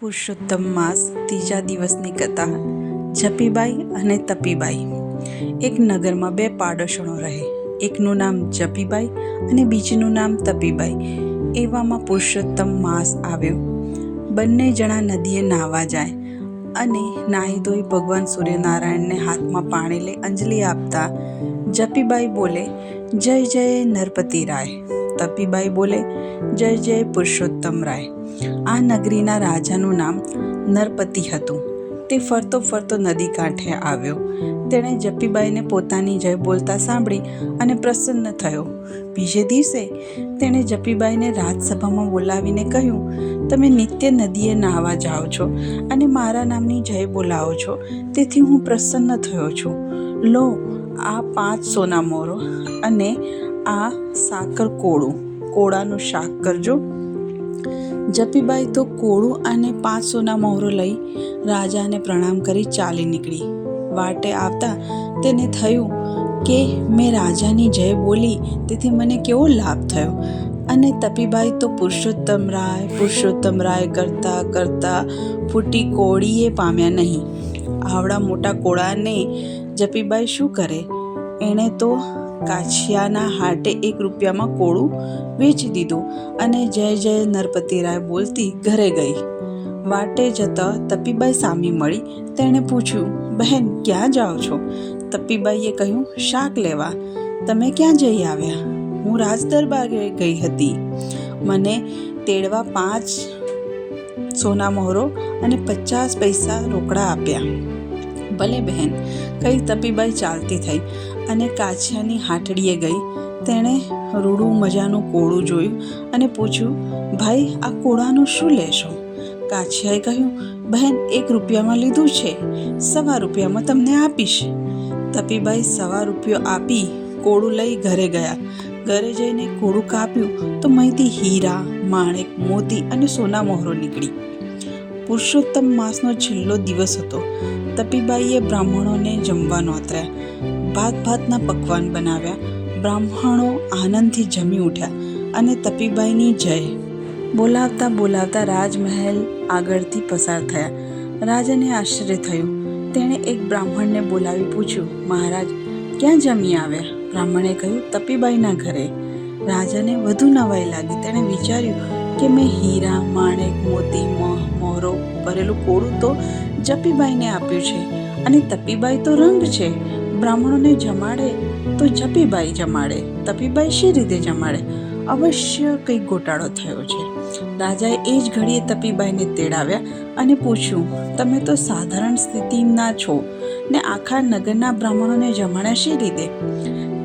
પુરુષોત્તમ માસ ત્રીજા દિવસની કથા. જપીબાઈ અને તપીબાઈ. એક નગરમાં બે પાડોશણો રહે. એકનું નામ જપીબાઈ અને બીજીનું નામ તપીબાઈ. એવામાં પુરુષોત્તમ માસ આવ્યો. બંને જણા નદીએ નાહવા જાય અને નાહી ધોઈ ભગવાન સૂર્યનારાયણને હાથમાં પાણી લઈ અંજલિ આપતા જપીબાઈ બોલે, જય જય નરપતિ રાય. તપીબાઈ બોલે, જય જય પુરુષોત્તમ રાય. આ નગરીના રાજાનું નામ નરપતિ હતું. તે ફરતો ફરતો નદી કાંઠે આવ્યો. તેણે જપીબાઈને પોતાની જય બોલતા સાંભળી અને પ્રસન્ન થયો. બીજે દિવસે તેણે જપીબાઈને રાજસભામાં બોલાવીને કહ્યું, તમે નિત્ય નદીએ નાહવા જાઓ છો અને મારા નામની જય બોલાવો છો, તેથી હું પ્રસન્ન થયો છું. લો, આ 5 સોના મોહરો અને આ સાકર કોળાનું શાક કરજો. જપીબાઈ તો કોળું અને 5 સોના મોહરો લઈ રાજાને પ્રણામ કરી ચાલી નીકળી. વાટે આવતા તેને થયું કે મેં રાજાની જય બોલી તેથી મને કેવો લાભ થયો. અને તપીબાઈ તો પુરુષોત્તમ રાય કરતા કરતા ફૂટી કોળીએ પામ્યા નહીં. આવડા મોટા કોળાને જપીબાઈ શું કરે? એણે તો કાછિયાના હાટે 1 રૂપિયામાં કોળું વેચી દીધું અને જય જય નરપતિ રાય બોલતી ઘરે ગઈ. વાટે જતા તપીબાઈ સામી મળી. તેણે પૂછ્યું, બહેન ક્યાં જાઓ છો? તપીબાઈએ કહ્યું, શાક લેવા. તમે ક્યાં જઈ આવ્યા? હું રાજદરબારે ગઈ હતી. મને તેડવા 5 સોના મોહરો અને 50 પૈસા રોકડા આપ્યા. ભલે બહેન, કઈ તપીબાઈ ચાલતી થઈ અને કાછિયાની હાટડીએ ગઈ. તેણે રૂડું મજાનું કોળું જોયું અને પૂછ્યું, ભાઈ આ કોળાનું શું લેશો? કાછિયાએ કહ્યું, બહેન 1 રૂપિયામાં લીધું છે, 1.25 રૂપિયામાં તમને આપીશ. તપીબાઈ 1.25 રૂપિયો આપી કોળું લઈ ઘરે ગયા. ઘરે જઈને કોળું કાપ્યું તો મહીથી હીરા, માણેક, મોતી અને સોના મોહરો નીકળી. પુરુષોત્તમ માસનો છેલ્લો દિવસ હતો. તપીબાઈએ બ્રાહ્મણોને જમવા નોતર્યા. ભાતના પકવાન બનાવ્યા. બ્રાહ્મણો આનંદથી જમી ઉઠ્યા અને તપીબાઈની જય બોલાવતા બોલાવતા રાજમહેલ આગળથી પસાર થયા. રાજાને આશ્ચર્ય થયું. તેણે એક બ્રાહ્મણને બોલાવી પૂછ્યું, મહારાજ ક્યાં જમી આવ્યા? બ્રાહ્મણે કહ્યું, તપીબાઈના ઘરે. રાજાને વધુ નવાઈ લાગી. તેણે વિચાર્યું કે મેં હીરા, માણેક, મોતી, મોહરો ભરેલું કોળું તો જપીબાઈને આપ્યું છે અને તપીબાઈ તો રંગ છે. બ્રાહ્મણોને જમાડે તો જપીબાઈ જમાડે, તપીબાઈ શી રીતે જમાડે? અવશ્ય કંઈક ગોટાળો થયો છે. રાજાએ એ જ ઘડીએ તપીબાઈને તેડાવ્યા અને પૂછ્યું, તમે તો સાધારણ સ્થિતિના છો ને આખા નગરના બ્રાહ્મણોને જમાડ્યા શી રીતે?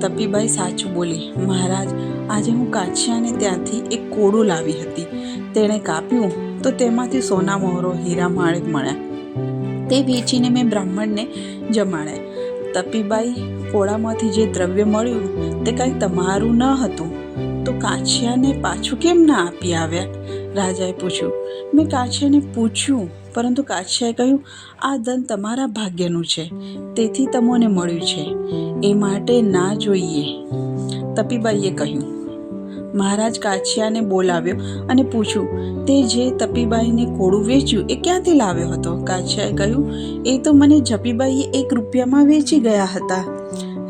તપીબાઈ સાચું બોલી, મહારાજ આજે હું કાછિયાને ત્યાંથી એક કોળું લાવી હતી. તેણે કાપ્યું તો તેમાંથી સોના મોહરો, હીરા, માણેક મળ્યા. તે વેચીને મેં બ્રાહ્મણને જમાડ્યા. તપીબાઈ, કોળામાંથી જે દ્રવ્ય મળ્યું તે કાંઈ તમારું ન હતું તો કાછિયાને પાછું કેમ ના આપી આવ્યા? રાજાએ પૂછ્યું. મેં કાછિયાને પૂછ્યું, પરંતુ કાછિયાએ કહ્યું, આ ધન તમારા ભાગ્યનું છે, તેથી તમને મળ્યું છે, એ માટે ના જોઈએ. તપીબાઈએ કહ્યું. મહારાજ કાછિયાને બોલાવ્યો અને પૂછ્યું, તે જે તપીબાઈને કોળું વેચ્યું એ ક્યાંથી લાવ્યો હતો? કાછિયાએ કહ્યું, એ તો મને જપીબાઈએ 1 રૂપિયામાં વેચી ગયા હતા.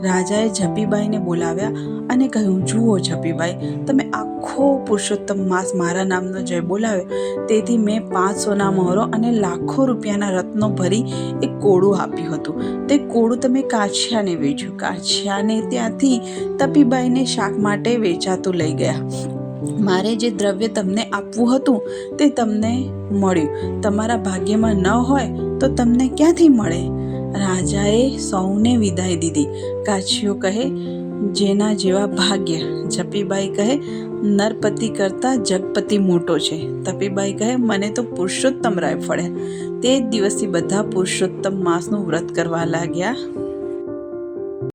રાજાએ જપીબાઈને બોલાવ્યા અને કહ્યું, જુઓ જપીબાઈ, તમે આખો પુરુષોત્તમ માસ મારા નામનો જય બોલાવ્યો, તેથી મેં 5 સોના મોહરો અને લાખો રૂપિયાના રત્નો ભરી એક કોળું આપ્યું હતું. તે કોળું તમે કાછિયાને વેચ્યું. કાછિયાને ત્યાંથી તપીબાઈને શાક માટે વેચાતું લઈ ગયા. મારે જે દ્રવ્ય તમને આપવું હતું તે તમને મળ્યું. તમારા ભાગ્યમાં ન હોય તો તમને ક્યાંથી મળે? રાજાએ સૌને વિદાય દીધી. કાછિયો કહે, જેના જેવા ભાગ્ય. જપીબાઈ કહે, નરપતિ કરતાં જગપતિ મોટો છે. તપીબાઈ કહે, મને તો પુરુષોત્તમ રાય ફળ્યા. તે જ દિવસથી બધા પુરુષોત્તમ માસનું વ્રત કરવા લાગ્યા.